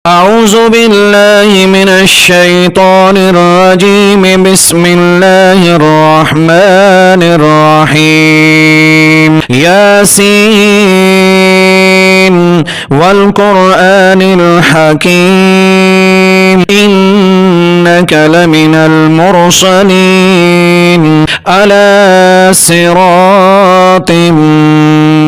أعوذ بالله من الشيطان الرجيم. بسم الله الرحمن الرحيم. ياسين والقرآن الحكيم إنك لمن المرسلين على صراط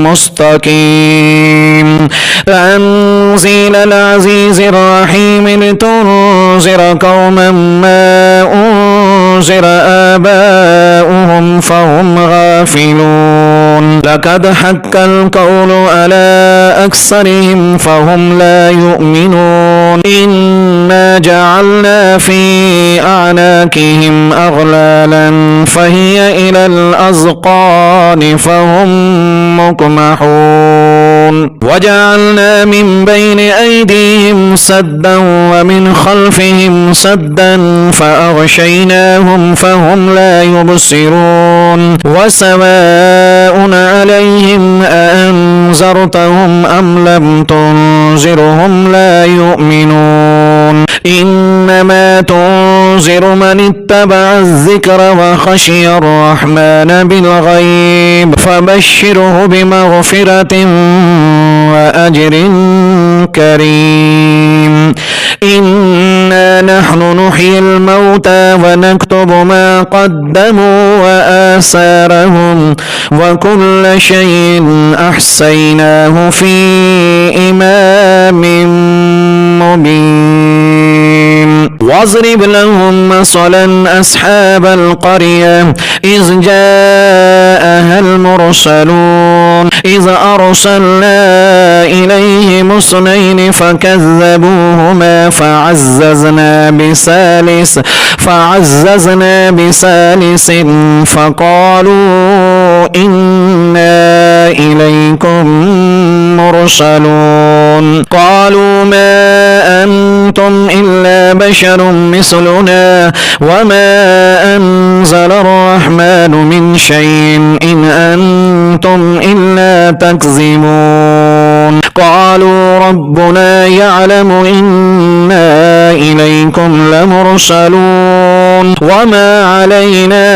مستقيم. تنزيل العزيز الرحيم لتنذر قوما ما أنذر آباؤهم فهم غافلون. لقد حق القول على أكثرهم فهم لا يؤمنون. إنا جعلنا في أعناقهم أغلالا فهي إلى الأذقان فهم مقمحون. وجعلنا من بين أيديهم سدا ومن خلفهم سدا فأغشيناهم فهم لا يبصرون. وسواء عليهم أأنذرتهم أم لم تنذرهم لا يؤمنون. إنما تنذر من اتبع الذكر وخشي الرحمن بالغيب فبشره بمغفرة وأجر كريم. إنا نحن نحيي الموتى ونكتب ما قدموا وآثارهم وكل شيء أحصيناه في إمام مبين. واضرب لهم مثلا أصحاب القرية إذ جاءها المرسلون إذ أرسلنا إليهم اثنين فكذبوهما فعززنا بثالث فقالوا إنا إليكم مرسلون. قالوا ما أنتم إلا بشر مثلنا وما أنزل الرحمن من شيء إن أنتم إلا تكذبون. قالوا ربنا يعلم إنا إليكم لمرسلون وما علينا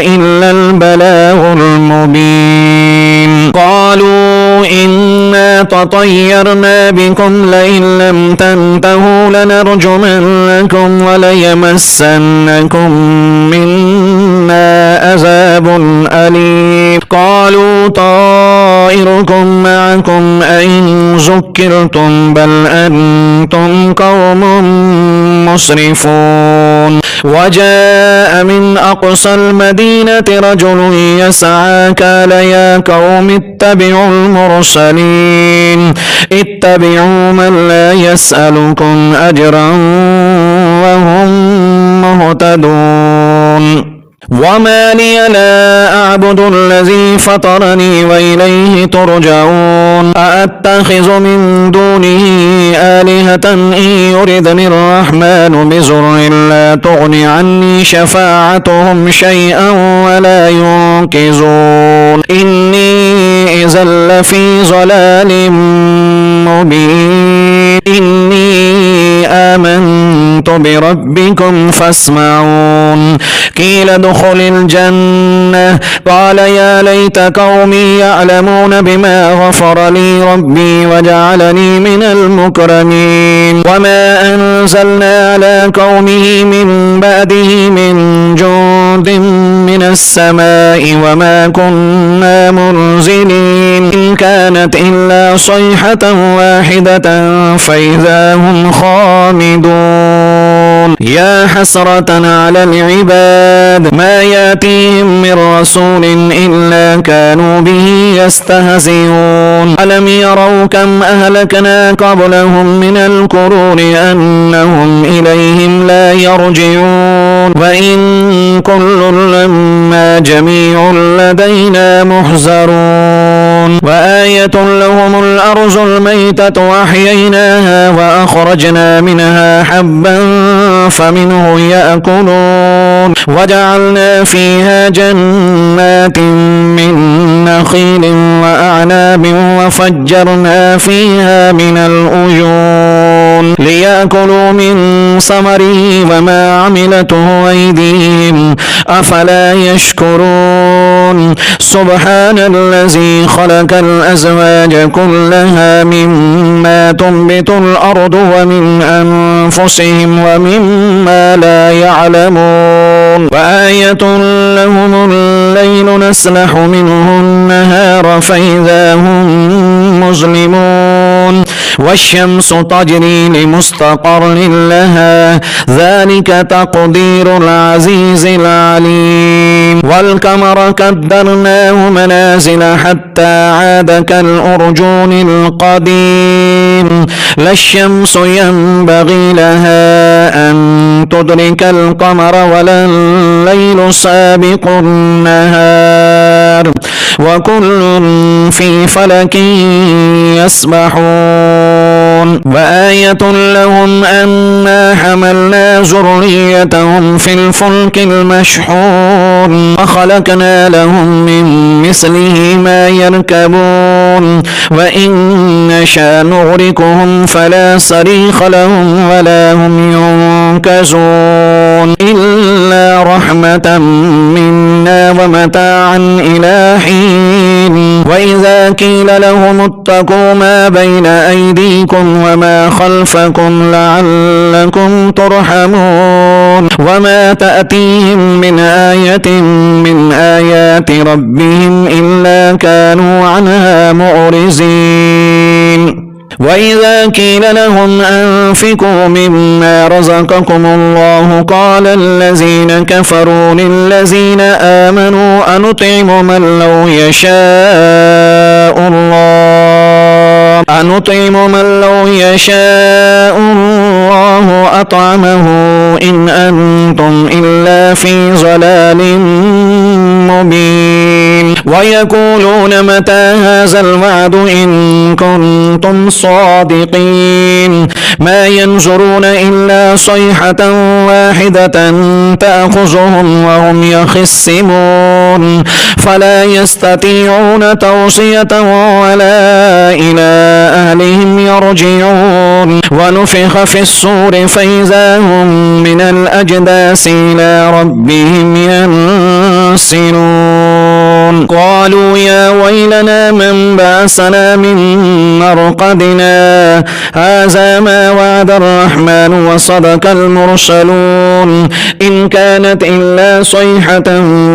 إلا البلاغ المبين. قالوا إنا تطيرنا بكم لئن لم تنتهوا لنرجمنكم وليمسنكم منا عذاب أليم. قالوا طائركم معكم أئن ذكرتم بل أنتم قوم مسرفون. وجاء من أقصى المدينة رجل يسعى قال يا قوم اتبعوا المرسلين اتبعوا من لا يسألكم أجرا وهم مهتدون. وما لي لا أعبد الذي فطرني وإليه ترجعون. أأتخذ من دونه آلهة إن يردني الرحمن بضر لا تغن عني شفاعتهم شيئا ولا ينقذون. إني إذا لفي ضلال مبين. إني آمنت بربكم فاسمعون. قيل ادخل الجنة قال يا ليت قومي يعلمون بما غفر لي ربي وجعلني من المكرمين. وما أنزلنا على قومه من بعده من جند من السماء وما كنا منزلين. إن كانت إلا صيحة واحدة فإذا هم خامدون. يا حسرة على العباد ما يأتيهم من رسول إلا كانوا به يستهزئون. ألم يروا كم أهلكنا قبلهم من القرون أنهم إليهم لا يرجعون. وإن كل لما جميع لدينا محضرون. وآية لهم الأرض الميتة وأحييناها وأخرجنا منها حبا فمنه يأكلون وجعلنا فيها جنات من نخيل وأعناب وفجرنا فيها من العيون ليأكلوا من ثمره وما عملته أيديهم أفلا يشكرون سبحان الذي خلق الأزواج كلها مما تنبت الأرض ومن أنفسهم ومما لا يعلمون وآية لهم الليل نسلخ منه النهار فإذا هم مظلمون والشمس تجري لمستقر لها ذلك تقدير العزيز العليم والقمر قدرناه منازل حتى عاد كالأرجون القديم لا الشمس ينبغي لها أن تدرك القمر ولا الليل سابق النهار وكل في فلك يسبحون وآية لهم أنا حملنا ذريتهم في الفلك المشحون وخلقنا لهم من مثله ما يركبون وإن نشأ نغرقهم فلا صريخ لهم ولا هم ينقذون إلا رحمة منا ومتاعا إلى حين وإذا قيل لهم اتقوا ما بين أيديكم وما خلفكم لعلكم ترحمون وما تأتيهم من آية من آيات ربهم إلا كانوا عنها معرضين وإذا قيل لهم أنفقوا مما رزقكم الله قال الذين كفروا للذين آمنوا أنطعم من لو يشاء الله أطعمه إن أنتم إلا في ضلال مبين ويقولون متى هذا الوعد إن كنتم صادقين ما ينظرون إلا صيحة واحدة تأخذهم وهم يخصمون فلا يستطيعون توصية ولا إلى أهلهم يرجعون ونفخ في الصور فإذا هم من الأجداث إلى ربهم ينسلون قالوا يا ويلنا من بعثنا من مرقدنا هذا ما وعد الرحمن وصدق المرسلون إن كانت إلا صيحة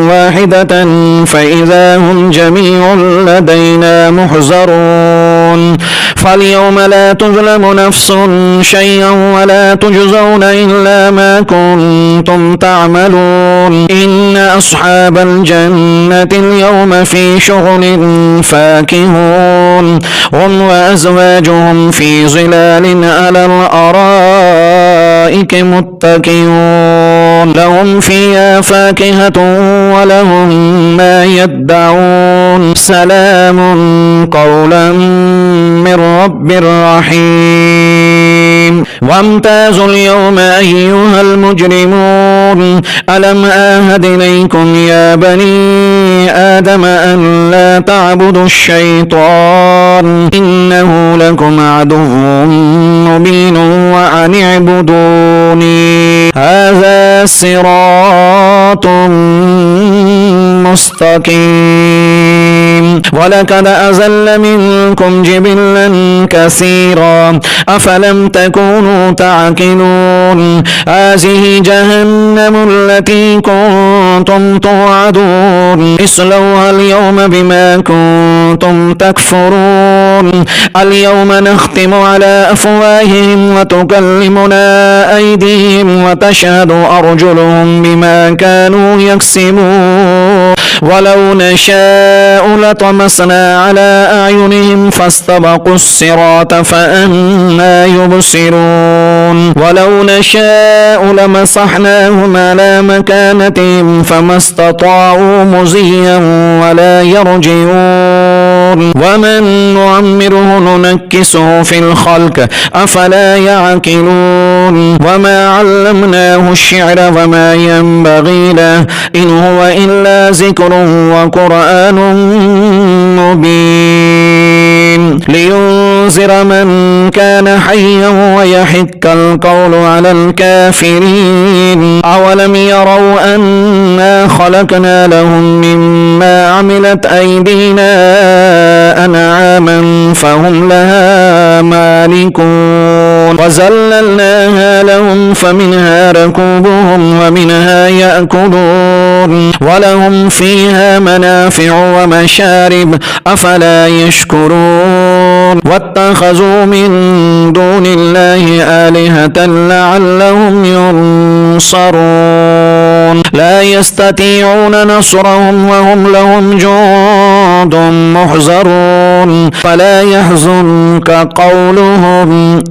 واحدة فإذا هم جميع لدينا محضرون فاليوم لا تظلم نفس شيئا ولا تجزون إلا ما كنتم تعملون إن أصحاب الجنة اليوم في شغل فاكهون هم وأزواجهم في ظلال على الأرائك متكئون لهم فيها فاكهة ولهم ما يدعون سلام قولا من رب رحيم وامتازوا اليوم أيها المجرمون ألم آهد إليكم يا بني آدم أن لا تعبدوا الشيطان إنه لكم عدو مبين وأن اعبدوني هذا صراط مستقيم ولقد أزل منكم جبلا كثيرا أفلم تكونوا تعقلون هذه جهنم التي كنتم توعدون اصلوها اليوم بما كنتم تكفرون اليوم نختم على أفواههم وتكلمنا أيديهم وتشهد أرجلهم بما كانوا يكسبون ولو نشاء لطمسنا على أعينهم فاستبقوا الصراط فأنى يبصرون ولو نشاء لمسحناهم على مكانتهم فما استطاعوا مزيا ولا يرجعون ومن نعمره ننكسه في الخلق أفلا يعقلون وما علمناه الشعر وما ينبغي له إن هو إلا ذكر وقرآن مبين لينذر من كان حيا ويحق القول على الكافرين أولم يروا أنا خلقنا لهم مما عملت أيدينا أنعاما فهم لها مالكون وذللناها لهم فمنها ركوبهم ومنها يأكلون ولهم فيها منافع ومشارب أفلا يشكرون واتخذوا من دون الله آلهة لعلهم ينصرون لا يستطيعون نصرهم وهم لهم جند محضرون فلا يحزنك قولهم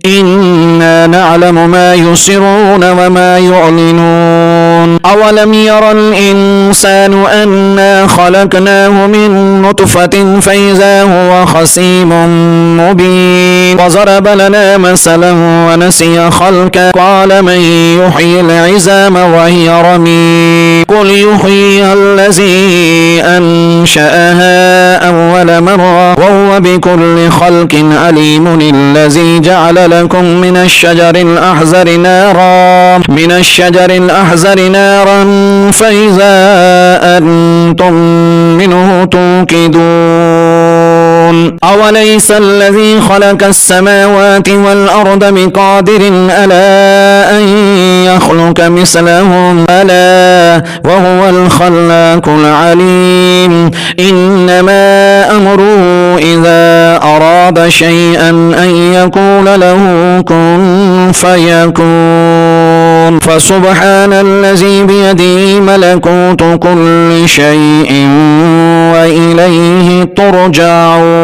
إنا نعلم ما يسرون وما يعلنون أولم ير الإنسان أنا خلقناه من نطفة فإذا هو خصيم مبين وضرب لنا مثلا ونسي خلقه قال من يحيي العظام وهي رميم قل يحييها الذي أنشأها أول مرة وهو بكل خلق عليم الذي جعل لكم من الشجر الأحزر نارا فإذا أنتم منه توقدون أوليس الذي خلق السماوات والأرض بقادر ألا أن يخلق مثلهم ألا وهو الخلاق العليم إنما أمره إذا أراد شيئا أن يقول له كن فيكون فسبحان الذي بيده ملكوت كل شيء وإليه ترجعون